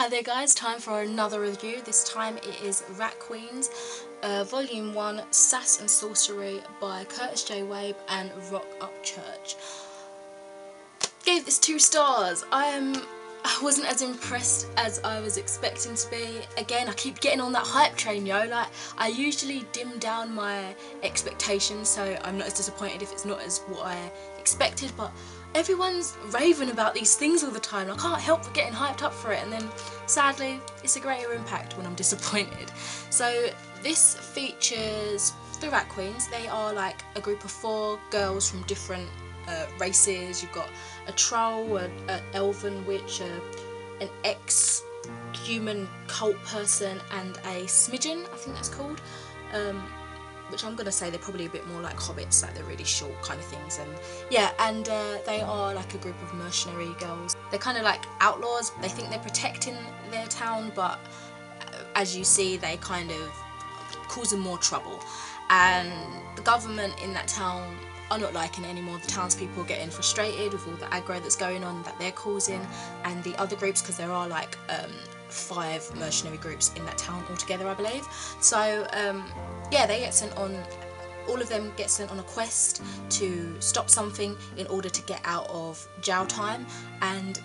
Hi there guys, time for another review. This time it is Rat Queens, Volume 1, Sass and Sorcery by Kurtis Weibe and Upchurch. Gave this 2 stars. I wasn't as impressed as I was expecting to be. Again, I keep getting on that hype train, yo. Like, I usually dim down my expectations, so I'm not as disappointed if it's not as what I expected, but everyone's raving about these things all the time. I can't help but getting hyped up for it, and then sadly it's a greater impact when I'm disappointed. So this features the Rat Queens. They are like a group of 4 girls from different races. You've got a troll, an elven witch, an ex-human cult person, and a smidgen, I think that's called, which I'm gonna say they're probably a bit more like hobbits, like they're really short kind of things. And yeah, and they are like a group of mercenary girls. They're kind of like outlaws. They think they're protecting their town, but as you see, they kind of causing more trouble, and the government in that town are not liking it anymore. The townspeople are getting frustrated with all the aggro that's going on that they're causing, and the other groups, because there are like 5 mercenary groups in that town altogether, I believe. So yeah, they get sent on, all of them get sent on a quest to stop something in order to get out of jail time, and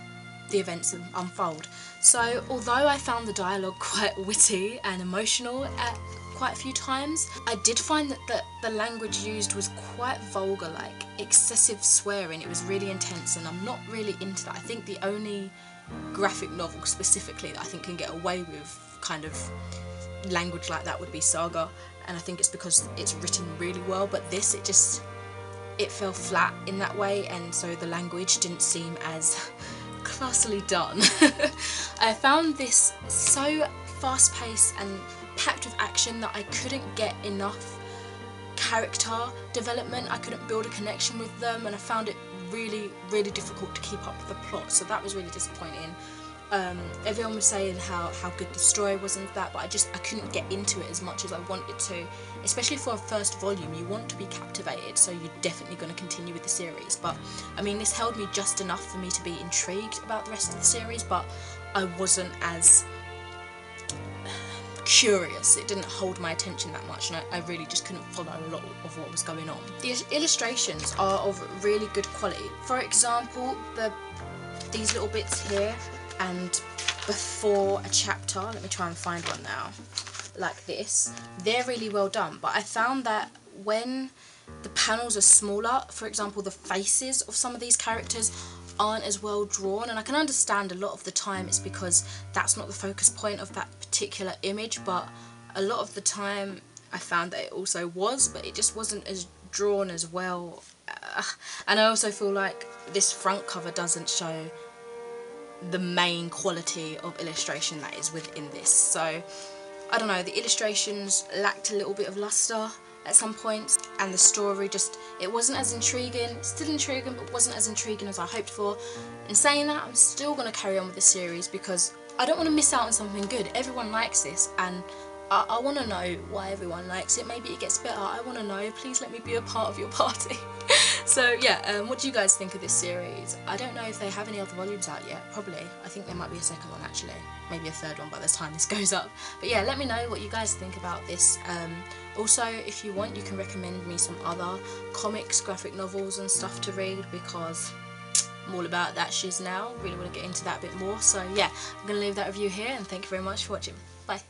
the events unfold. So although I found the dialogue quite witty and emotional at quite a few times, I did find that the language used was quite vulgar, like excessive swearing. It was really intense, and I'm not really into that. I think the only graphic novel specifically that I think can get away with kind of language like that would be Saga, and I think it's because it's written really well. But this, it fell flat in that way, and so the language didn't seem as classily done. I found this so fast-paced and packed with action that I couldn't get enough character development. I couldn't build a connection with them, and I found it really difficult to keep up with the plot, so that was really disappointing. Everyone was saying how good the story was and that, but I couldn't get into it as much as I wanted to. Especially for a first volume, you want to be captivated, so you're definitely going to continue with the series. But I mean, this held me just enough for me to be intrigued about the rest of the series, but I wasn't as curious. It didn't hold my attention that much, and I really just couldn't follow a lot of what was going on. The illustrations are of really good quality. For example, these little bits here, and before a chapter, let me try and find one now, like this, they're really well done. But I found that when the panels are smaller, for example the faces of some of these characters aren't as well drawn, and I can understand a lot of the time it's because that's not the focus point of that particular image, but a lot of the time I found that it also was, but it just wasn't as drawn as well. And I also feel like this front cover doesn't show the main quality of illustration that is within this. So I don't know, the illustrations lacked a little bit of luster at some points, and the story it wasn't as intriguing. Still intriguing, but wasn't as intriguing as I hoped for. In saying that, I'm still going to carry on with the series because I don't want to miss out on something good. Everyone likes this, and I want to know why everyone likes it. Maybe it gets better. I want to know. Please let me be a part of your party. So yeah, what do you guys think of this series? I don't know if they have any other volumes out yet. Probably. I think there might be a second one actually. Maybe a third one by the time this goes up. But yeah, let me know what you guys think about this. Also, if you want, you can recommend me some other comics, graphic novels and stuff to read, because I'm all about that shiz now. Really want to get into that a bit more. So yeah, I'm going to leave that review here, and thank you very much for watching. Bye.